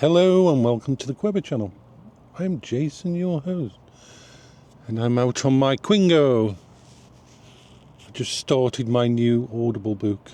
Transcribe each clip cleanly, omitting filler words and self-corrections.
Hello and welcome to the Quibber channel. I'm Jason, your host, and I'm out on my Quingo. I just started my new Audible book,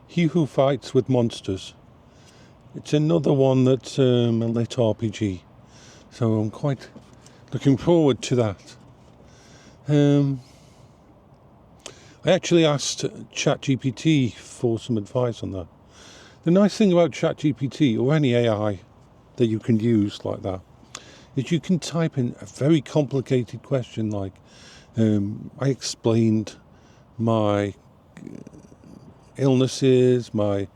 He Who Fights with Monsters. It's another one that's a lit RPG, so I'm quite looking forward to that. I actually asked ChatGPT for some advice on that. The nice thing about ChatGPT, or any AI that you can use like that, is you can type in a very complicated question like, I explained my illnesses, my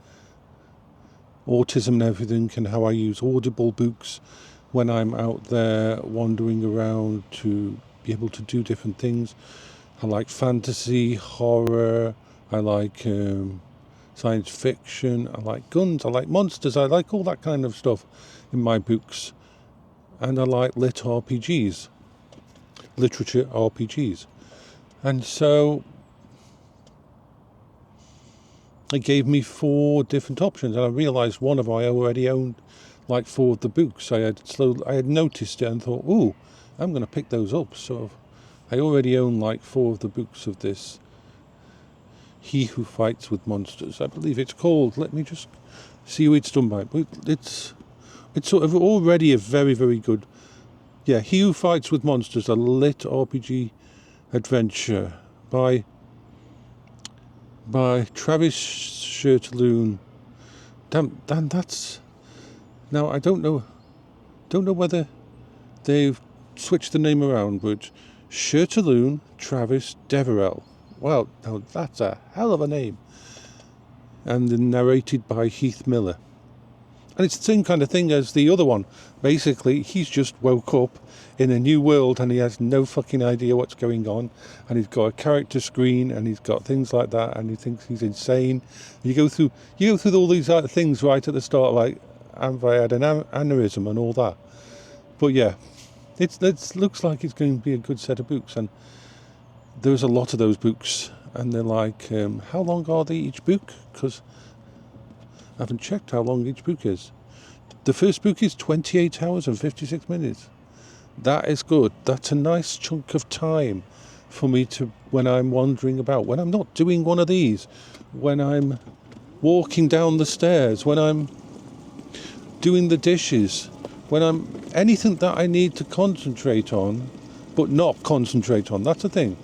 autism and everything, and how I use Audible books when I'm out there wandering around to be able to do different things. I like fantasy, horror, I like science fiction, I like guns, I like monsters, I like all that kind of stuff in my books. And I like lit RPGs, literature RPGs. And so it gave me 4 different options, and I realised one of I already owned like 4 of the books. I had noticed it and thought, ooh, I'm going to pick those up. So I already own like 4 of the books of this He Who Fights with Monsters. I believe it's called. Let me just see who it's done by. It's sort of already a very, very good. Yeah, He Who Fights with Monsters, a lit RPG adventure by Travis Shirtaloon. Damn, that's now I don't know whether they've switched the name around, but Shirtaloon Travis Deverell. Well, now that's a hell of a name. And then narrated by Heath Miller. And it's the same kind of thing as the other one. Basically, he's just woke up in a new world and he has no fucking idea what's going on. And he's got a character screen and he's got things like that and he thinks he's insane. You go through all these things right at the start, like, have I had an aneurysm and all that. But yeah, it looks like it's going to be a good set of books. And there's a lot of those books. And they're like, how long are they each book? Because I haven't checked how long each book is. The first book is 28 hours and 56 minutes. That is good. That's a nice chunk of time for me to, when I'm wandering about, when I'm not doing one of these, when I'm walking down the stairs, when I'm doing the dishes, when I'm anything that I need to concentrate on, but not concentrate on. That's the thing.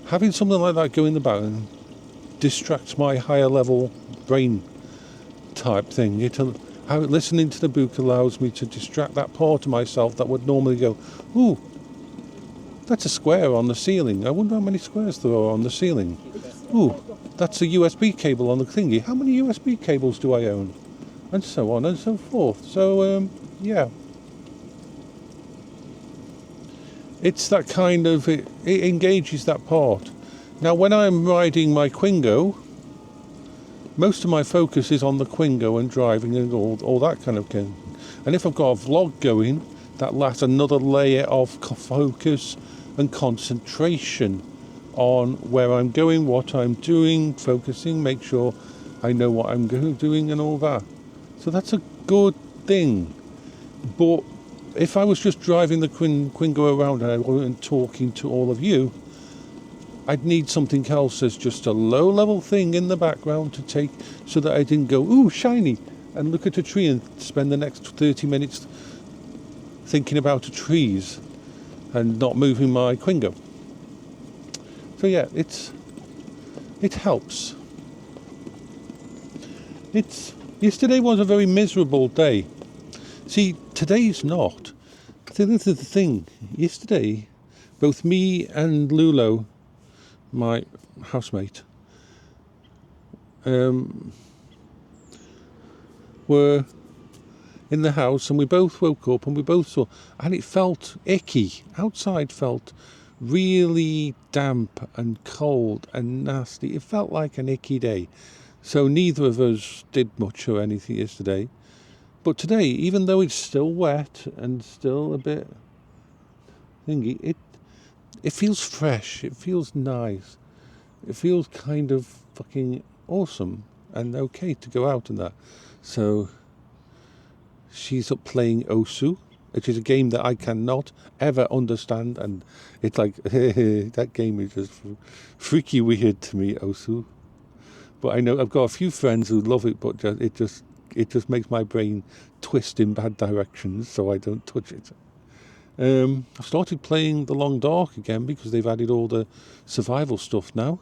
Having something like that go in the background distracts my higher level brain type thing. Listening to the book allows me to distract that part of myself that would normally go, ooh, that's a square on the ceiling. I wonder how many squares there are on the ceiling. Ooh, that's a USB cable on the thingy. How many USB cables do I own? And so on and so forth. So, yeah. It's that kind of, it engages that part. Now, when I'm riding my Quingo, most of my focus is on the Quingo and driving and all that kind of thing. And if I've got a vlog going, that lasts another layer of focus and concentration on where I'm going, what I'm doing, focusing, make sure I know what I'm doing and all that. So that's a good thing. But if I was just driving the Quingo around and I wasn't talking to all of you, I'd need something else as just a low-level thing in the background to take so that I didn't go, ooh, shiny, and look at a tree and spend the next 30 minutes thinking about the trees and not moving my Quingo. So yeah, it helps. Yesterday was a very miserable day. See, today's not. This is the thing. Yesterday, both me and Lulo, my housemate, were in the house and we both woke up and we both saw, and it felt icky. Outside felt really damp and cold and nasty. It felt like an icky day. So neither of us did much or anything yesterday. But today, even though it's still wet and still a bit thingy, it feels fresh. It feels nice. It feels kind of fucking awesome and okay to go out and that. So she's up playing Osu, which is a game that I cannot ever understand, and it's like that game is just freaky weird to me, Osu. But I know I've got a few friends who love it, but it just makes my brain twist in bad directions, so I don't touch it. I've started playing The Long Dark again because they've added all the survival stuff now.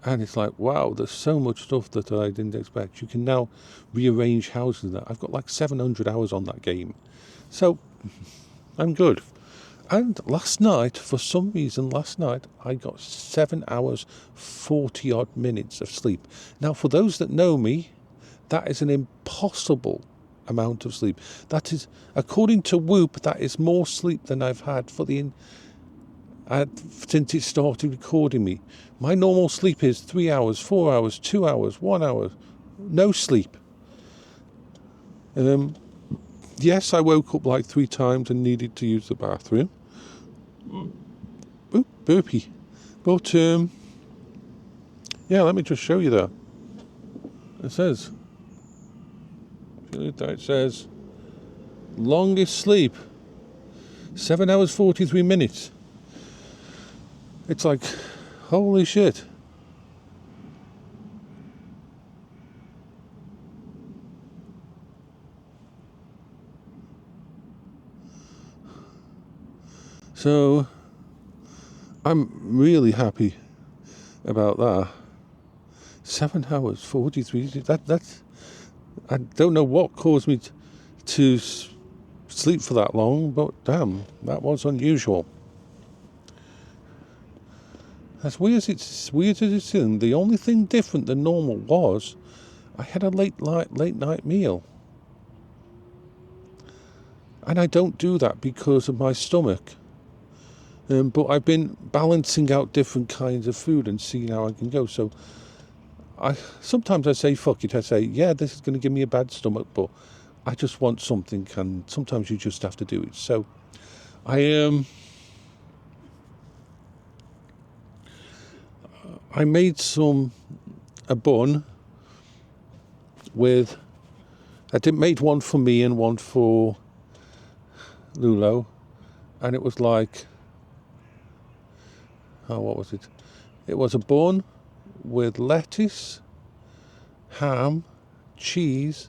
And it's like, wow, there's so much stuff that I didn't expect. You can now rearrange houses. I've got like 700 hours on that game. So, I'm good. And last night, for some reason, I got 7 hours, 40 odd minutes of sleep. Now, for those that know me, that is an impossible amount of sleep. That is, according to Whoop, that is more sleep than I've had for since it started recording me. My normal sleep is 3 hours, 4 hours, 2 hours, 1 hour. No sleep. Yes, I woke up like 3 times and needed to use the bathroom. Ooh, burpee. But, yeah, let me just show you that. It says, longest sleep, 7 hours, 43 minutes. It's like, holy shit. So, I'm really happy about that. 7 hours, 43, that's, I don't know what caused me to sleep for that long, but damn, that was unusual. As weird as it seemed, the only thing different than normal was I had a late night meal. And I don't do that because of my stomach. But I've been balancing out different kinds of food and seeing how I can go. So sometimes I say, fuck it. I say, yeah, this is going to give me a bad stomach, but I just want something, and sometimes you just have to do it. So I made a bun with, I made one for me and one for Lulo, and it was like, what was it? It was a bun with lettuce, ham, cheese,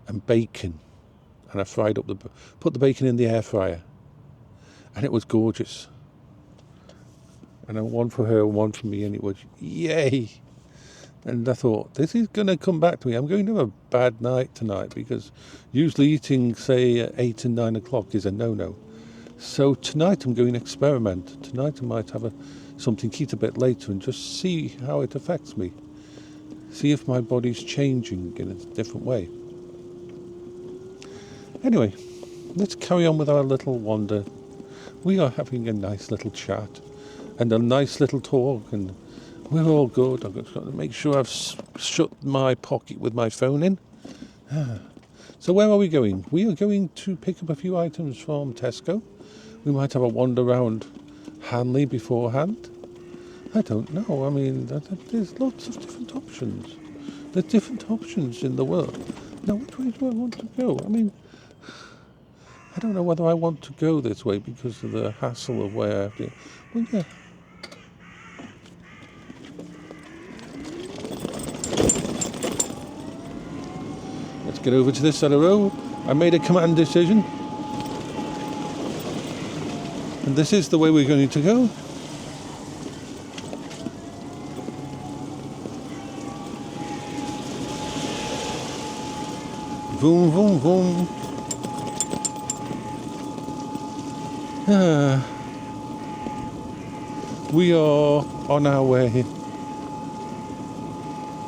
and bacon, and I put the bacon in the air fryer, and it was gorgeous. And then one for her and one for me, and it was yay. And I thought, this is going to come back to me. I'm going to have a bad night tonight, because usually eating, say, at 8 and 9 o'clock is a no-no. So tonight I'm going to experiment. Tonight I might have something eat a bit later and just see how it affects me. See if my body's changing in a different way. Anyway, let's carry on with our little wander. We are having a nice little chat and a nice little talk, and we're all good. I've got to make sure I've shut my pocket with my phone in. So where are we going? We are going to pick up a few items from Tesco. We might have a wander around Hanley beforehand. I don't know. I mean, there's lots of different options. There's different options in the world. Now, which way do I want to go? I mean, I don't know whether I want to go this way because of the hassle of where I have to... Well, yeah. Let's get over to this side of the road. I made a command decision. And this is the way we're going to go. Vroom, vroom, vroom. We are on our way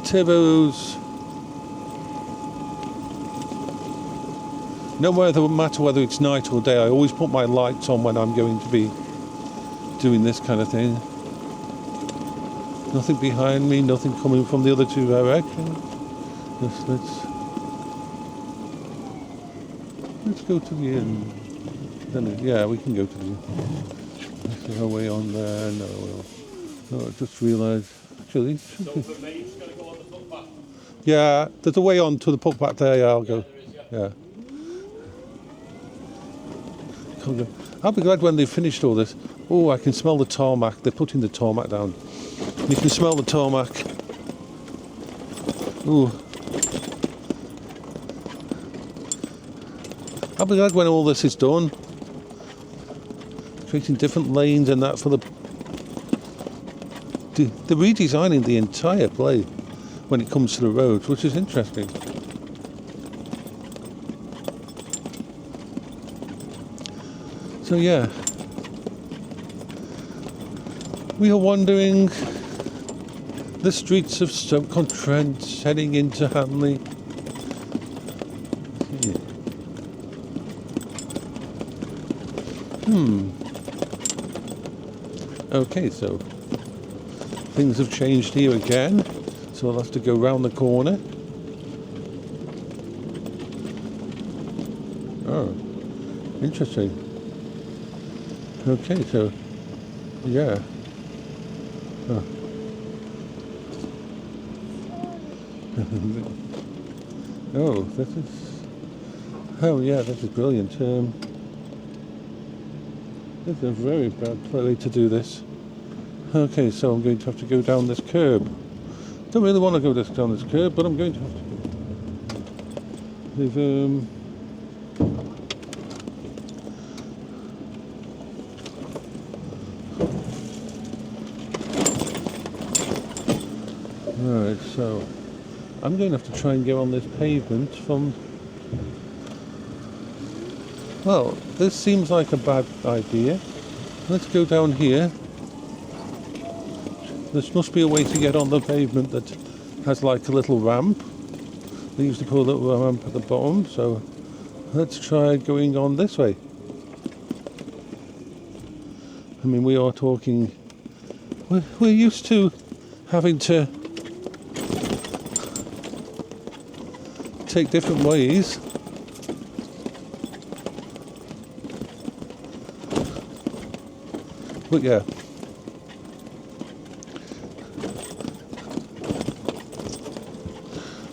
to those. No matter whether it's night or day, I always put my lights on when I'm going to be doing this kind of thing. Nothing behind me, nothing coming from the other two directions. Let's go to the end. Yeah, we can go to the end. There's no way on there. No, I just realised. Actually, so for me, it's going to go on the footpath. Yeah, there's a way on to the footpath there. Yeah, I'll go. Yeah. I'll be glad when they've finished all this. Oh, I can smell the tarmac. They're putting the tarmac down. You can smell the tarmac. Ooh. I'll be glad when all this is done. Creating different lanes and that for the... They're redesigning the entire play when it comes to the roads, which is interesting. So yeah, we are wandering the streets of Stoke-on-Trent, heading into Hanley. Okay, so things have changed here again, so I'll have to go round the corner. Oh, interesting. Okay, so, yeah. Oh. Oh, this is... Oh, yeah, this is brilliant. This is a very bad way to do this. Okay, so I'm going to have to go down this curb. Don't really want to go down this curb, but I'm going to have to. They've, Right, so I'm going to have to try and go on this pavement from... Well, this seems like a bad idea. Let's go down here. There must be a way to get on the pavement that has like a little ramp. They used to put a little ramp at the bottom, so let's try going on this way. I mean, we are talking... We're used to having to take different ways. But yeah.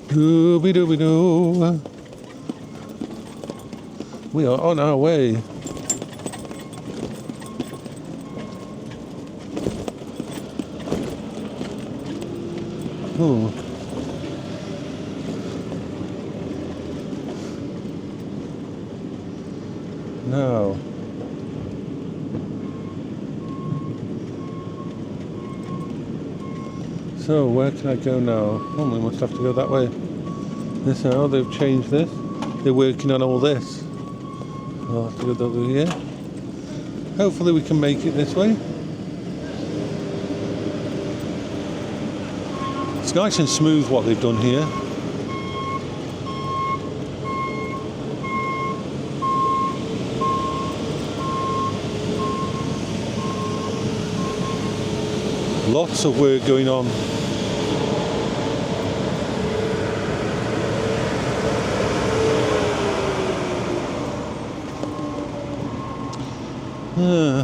Dooby-dooby-doo. We are on our way. Oh. Now. So, where can I go now? Oh, we must have to go that way. This now, they've changed this. They're working on all this. I'll have to go over here. Hopefully we can make it this way. It's nice and smooth what they've done here. Lots of work going on.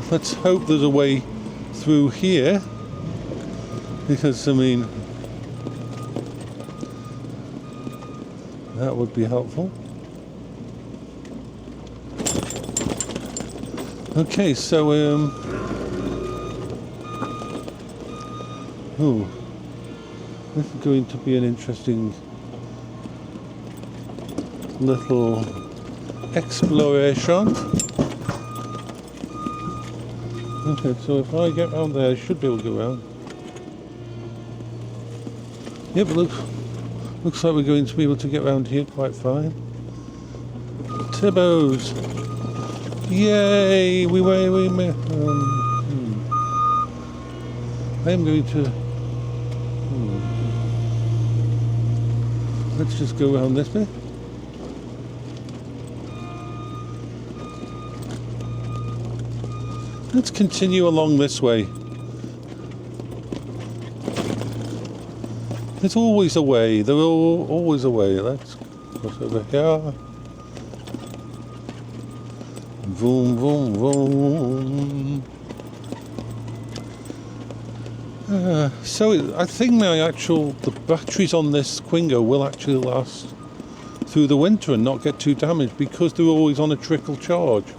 Let's hope there's a way through here, because I mean that would be helpful. Okay, so oh, this is going to be an interesting little exploration. Okay, so if I get round there, I should be able to go round. Yep, looks like we're going to be able to get round here quite fine. Tibbos! Yay! We may. I am going to. Let's just go around this bit. Let's continue along this way. There's always a way. There's always a way. Let's cross over here. Vroom, vroom, vroom. So I think the batteries on this Quingo will actually last through the winter and not get too damaged because they're always on a trickle charge.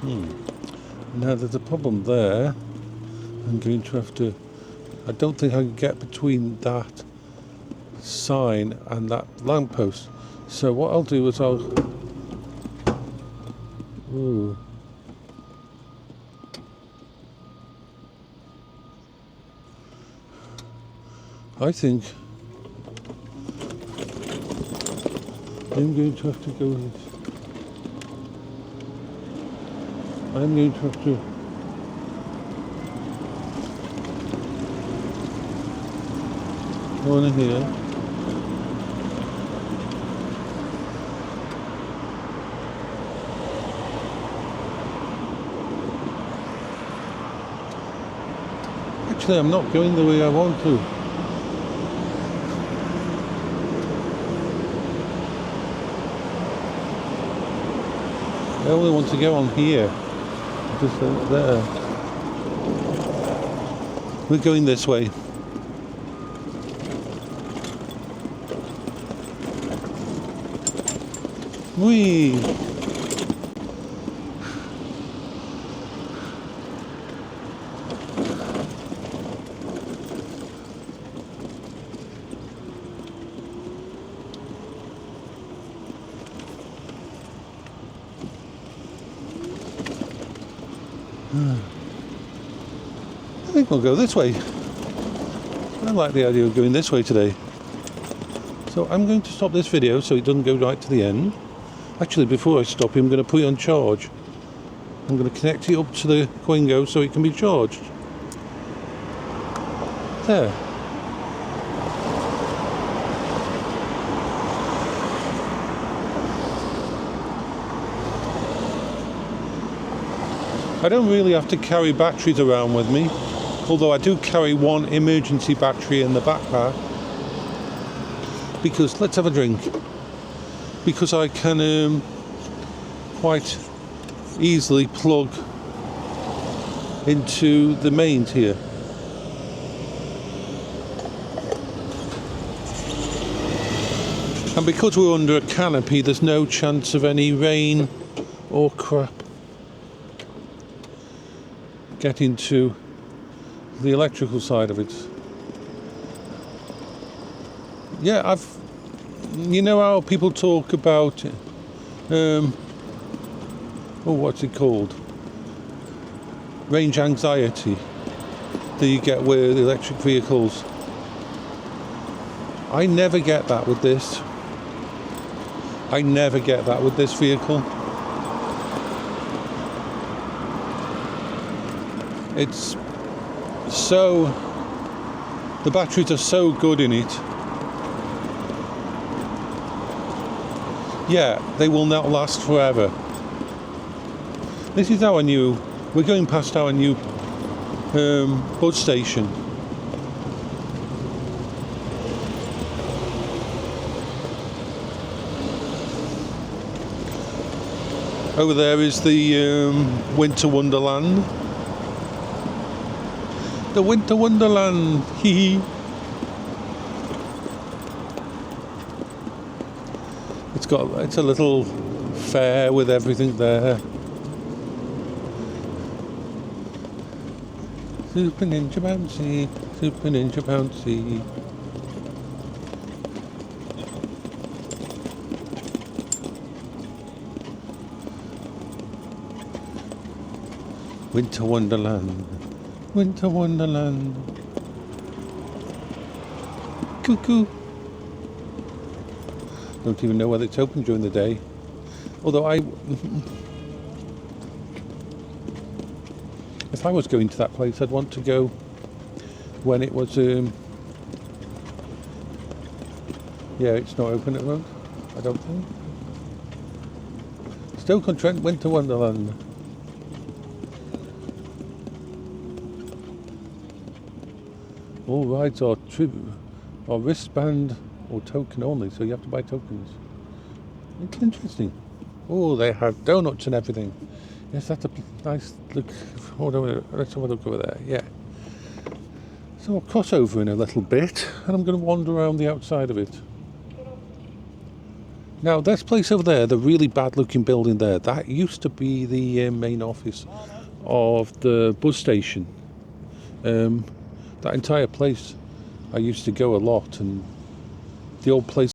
Now there's a problem there. I'm going to have to... I don't think I can get between that sign and that lamppost. So what I'll do is I'll... Ooh. I think I'm going to have to go... I'm going to have to... go in here. Actually, I'm not going the way I want to. I only want to go on here. Just there. We're going this way. Whee! I think we'll go this way. I like the idea of going this way today. So I'm going to stop this video so it doesn't go right to the end. Actually, before I stop it, I'm going to put it on charge. I'm going to connect it up to the Quingo so it can be charged. There. I don't really have to carry batteries around with me, although I do carry one emergency battery in the backpack. Because, let's have a drink. Because I can quite easily plug into the mains here. And because we're under a canopy, there's no chance of any rain or crap getting to the electrical side of it. Yeah, you know how people talk about what's it called? Range anxiety that you get with electric vehicles. I never get that with this. I never get that with this vehicle. It's so... the batteries are so good in it. Yeah, they will not last forever. This is our new... we're going past our new bus station. Over there is the Winter Wonderland. The Winter Wonderland, hee hee. It's a little fair with everything there. Super Ninja Bouncy, Super Ninja Bouncy. Winter Wonderland, Winter Wonderland. Cuckoo. Don't even know whether it's open during the day. Although if I was going to that place, I'd want to go when it was, yeah, it's not open at the moment, I don't think. Stoke-on-Trent Winter Wonderland. All rides are wristband or token only, so you have to buy tokens. It's interesting. Oh, they have donuts and everything. Yes, that's a nice look. Let's have a look over there. Yeah. So I'll cross over in a little bit, and I'm going to wander around the outside of it. Now, this place over there, the really bad-looking building there, that used to be the main office of the bus station. That entire place, I used to go a lot, and the old place